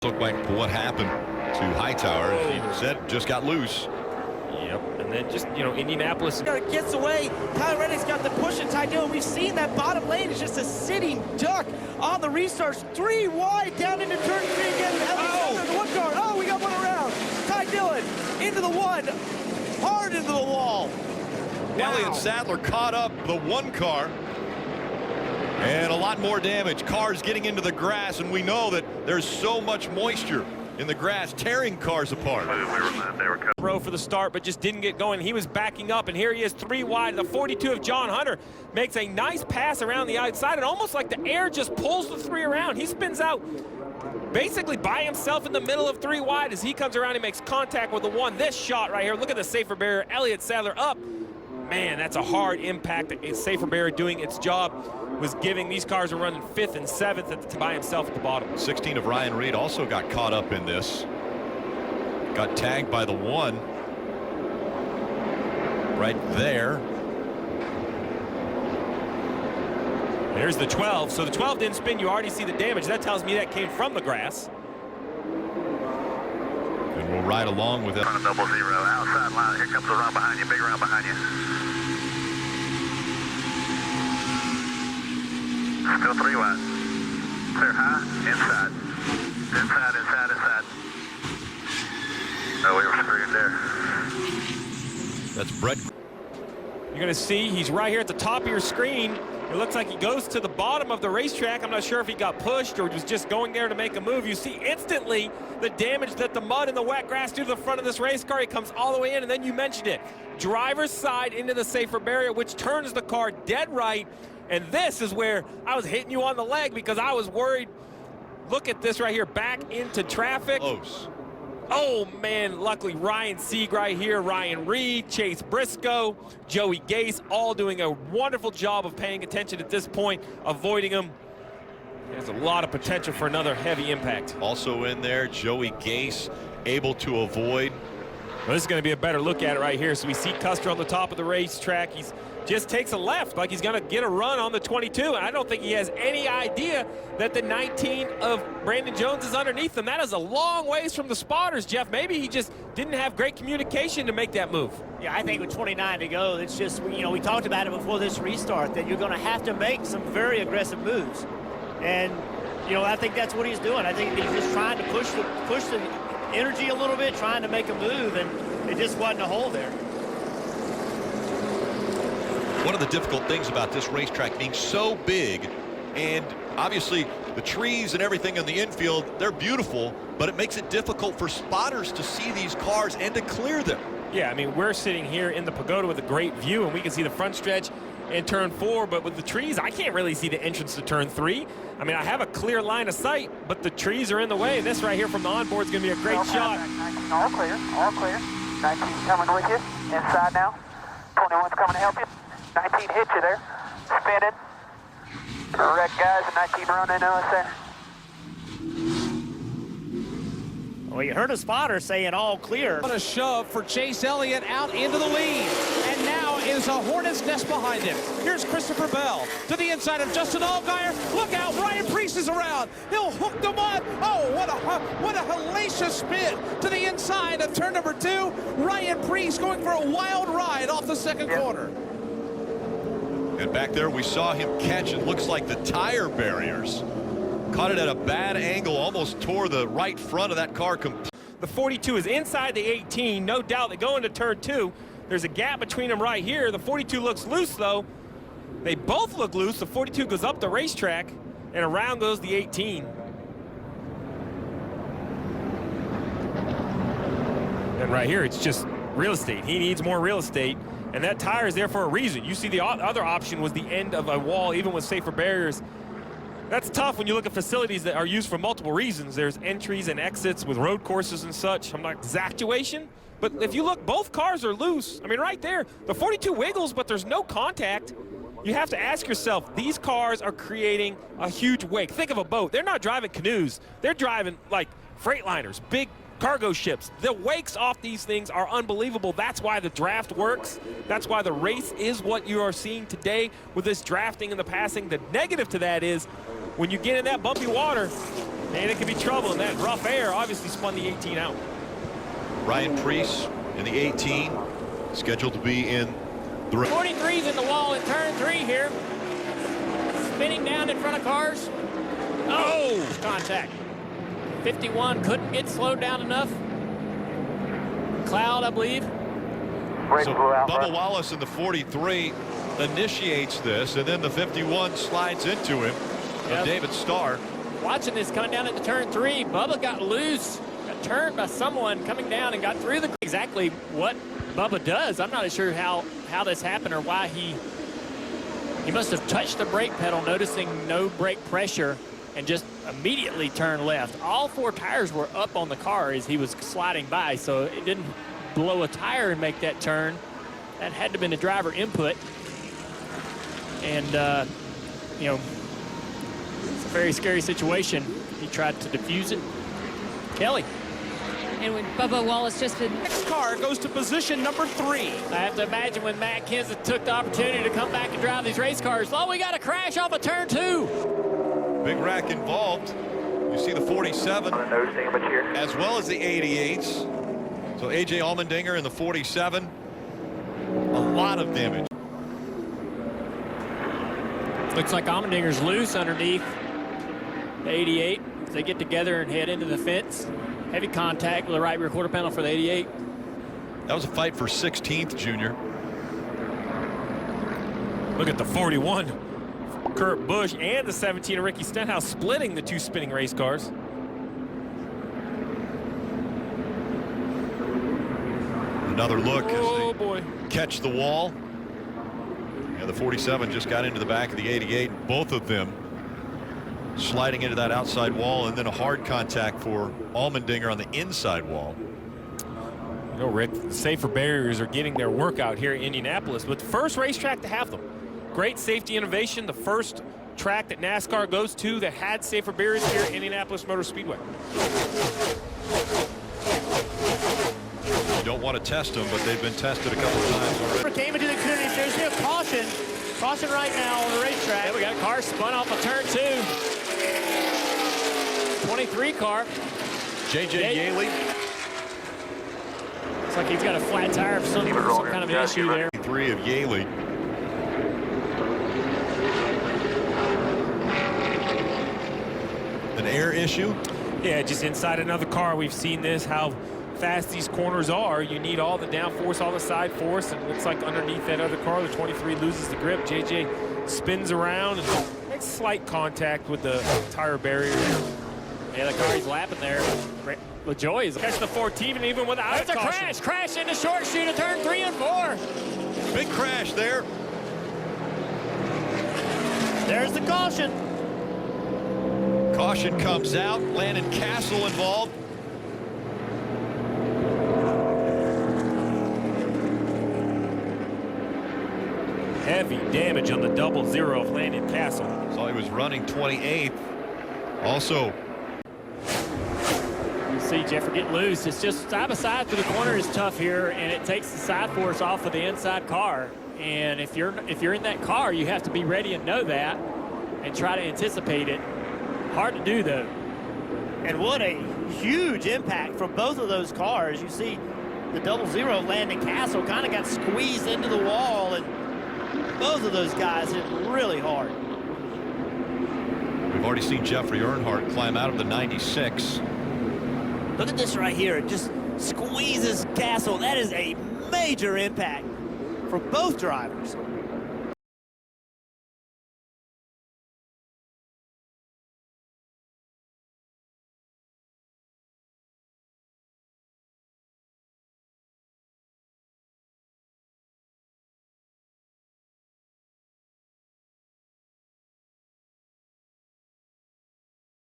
Looked like what happened to Hightower. He said just got loose. Yep, and then just, Indianapolis gets away. Tyler Reddick's got the push and Ty Dillon. We've seen that bottom lane is just a sitting duck on the restarts. 3 wide down into turn 3 again. The one car. Oh, we got one around. Ty Dillon into the one. Hard into the wall. Wow. Elliott Sadler caught up the one car. And a lot more damage. Cars getting into the grass, and we know that there's so much moisture in the grass, tearing cars apart. Row for the start, but just didn't get going. He was backing up, and here he is 3 wide. The 42 of John Hunter makes a nice pass around the outside, and almost like the air just pulls the 3 around. He spins out basically by himself in the middle of 3 wide. As he comes around, he makes contact with the 1. This shot right here, look at the safer barrier. Elliott Sadler up. Man, that's a hard impact. A safer barrier doing its job was giving. These cars are running 5th and 7th by himself at the bottom. 16 of Ryan Reed also got caught up in this. Got tagged by the 1 right there. There's the 12. So the 12 didn't spin. You already see the damage. That tells me that came from the grass. And we'll ride along with it. Front of 00 outside line. Here comes the round behind you. Big round behind you. Still 3 wide. Clear high. Inside. Inside, inside, inside. Oh, we were screwed there. That's Brett. You're going to see he's right here at the top of your screen. It looks like he goes to the bottom of the racetrack. I'm not sure if he got pushed or was just going there to make a move. You see instantly the damage that the mud and the wet grass do to the front of this race car. He comes all the way in, and then you mentioned it. Driver's side into the safer barrier, which turns the car dead right. And this is where I was hitting you on the leg because I was worried. Look at this right here, back into traffic. Close. Oh, man, luckily Ryan Sieg right here, Ryan Reed, Chase Briscoe, Joey Gase, all doing a wonderful job of paying attention at this point, avoiding him. There's a lot of potential for another heavy impact. Also in there, Joey Gase able to avoid. Well, this is going to be a better look at it right here. So we see Custer on the top of the racetrack. He's just takes a left like he's going to get a run on the 22. And I don't think he has any idea that the 19 of Brandon Jones is underneath him. That is a long ways from the spotters, Jeff. Maybe he just didn't have great communication to make that move. Yeah, I think with 29 to go, it's just, we talked about it before this restart, that you're going to have to make some very aggressive moves. And, I think that's what he's doing. I think he's just trying to push the energy a little bit, trying to make a move, and it just wasn't a hole there. One of the difficult things about this racetrack being so big, and obviously the trees and everything in the infield, they're beautiful, but it makes it difficult for spotters to see these cars and to clear them. Yeah, I mean, we're sitting here in the pagoda with a great view, and we can see the front stretch in turn 4, but with the trees, I can't really see the entrance to turn 3. I mean, I have a clear line of sight, but the trees are in the way. This right here from the onboard is going to be a great shot. 19, all clear, all clear. 19 coming with you, inside now. 21's coming to help you. 19 hit you there, spinning. Correct, guys, and 19 running us there. Well, you heard a spotter saying all clear. What a shove for Chase Elliott out into the lead. And now is a hornet's nest behind him. Here's Christopher Bell to the inside of Justin Allgaier. Look out, Ryan Preece is around. He'll hook the mud. Oh, what a hellacious spin to the inside of turn number 2. Ryan Preece going for a wild ride off the second corner. And back there we saw him catch, it looks like the tire barriers. Caught it at a bad angle, almost tore the right front of that car. The 42 is inside the 18. No doubt they go into turn 2. There's a gap between them right here. The 42 looks loose, though. They both look loose. The 42 goes up the racetrack, and around goes the 18. And right here, it's just real estate. He needs more real estate, and that tire is there for a reason. You see the other option was the end of a wall, even with safer barriers. That's tough when you look at facilities that are used for multiple reasons. There's entries and exits with road courses and such. I'm not exactuation, but if you look, both cars are loose. I mean, right there, the 42 wiggles, but there's no contact. You have to ask yourself, these cars are creating a huge wake. Think of a boat. They're not driving canoes. They're driving like freightliners, big cargo ships. The wakes off these things are unbelievable. That's why the draft works. That's why the race is what you are seeing today with this drafting and the passing. The negative to that is when you get in that bumpy water, And it could be trouble, and that rough air obviously spun the 18 out. Ryan Preece in the 18, scheduled to be in the 43's in the wall in turn 3 here. Spinning down in front of cars. Oh, contact. 51 couldn't get slowed down enough. Cloud, I believe. So Bubba Wallace in the 43 initiates this, and then the 51 slides into him. Yep. David Starr. Watching this coming down into turn 3, Bubba got loose, got turned by someone coming down and got through the. Exactly what Bubba does. I'm not sure how this happened or why he must have touched the brake pedal, noticing no brake pressure, and just immediately turned left. All 4 tires were up on the car as he was sliding by, so it didn't blow a tire and make that turn. That had to have been a driver input. And, you know, it's a very scary situation. He tried to defuse it. Kelly. And when Bubba Wallace just did. Next car goes to position number 3. I have to imagine when Matt Kenseth took the opportunity to come back and drive these race cars. Oh, we got a crash off of turn 2. Big wreck involved. You see the 47 as well as the 88s. So A.J. Allmendinger in the 47. A lot of damage. Looks like Allmendinger's loose underneath the 88. They get together and head into the fence. Heavy contact with the right rear quarter panel for the 88. That was a fight for 16th, Junior. Look at the 41. Kurt Busch and the 17 of Ricky Stenhouse splitting the 2 spinning race cars. Another look as Oh, they boy. catch the wall. Yeah, the 47 just got into the back of the 88. Both of them sliding into that outside wall, and then a hard contact for Allmendinger on the inside wall. You know, Rick, the safer barriers are getting their workout here in Indianapolis, but the first racetrack to have them. Great safety innovation, the first track that NASCAR goes to that had safer barriers here at Indianapolis Motor Speedway. You don't want to test them, but they've been tested a couple of times already. Came into the community. There's a caution. Caution right now on the racetrack. Yeah, we got a car spun off of turn 2. 23 car. J.J. Yaley. Looks like he's got a flat tire of some kind of an issue there. 3 of Yaley. An air issue? Yeah, just inside another car. We've seen this, how fast these corners are. You need all the downforce, all the side force, and it looks like underneath that other car, the 23 loses the grip. JJ spins around and makes slight contact with the tire barrier. Yeah, the car he's lapping there. LaJoy is Catch the 14, and even without That's a caution. crash into short chute of turn 3 and 4. Big crash there. There's the caution. Caution comes out. Landon Castle involved. Heavy damage on the 00 of Landon Castle. So he was running 28th. Also, You see Jeffrey get loose. It's just side by side through the corner is tough here, and it takes the side force off of the inside car. And if you're in that car, you have to be ready and know that, and try to anticipate it. Hard to do though. And what a huge impact from both of those cars. You see the 00 Landon Castle kind of got squeezed into the wall, and both of those guys hit really hard. we've already seen Jeffrey Earnhardt climb out of the 96. Look at this right here. It just squeezes Castle. That is a major impact for both drivers.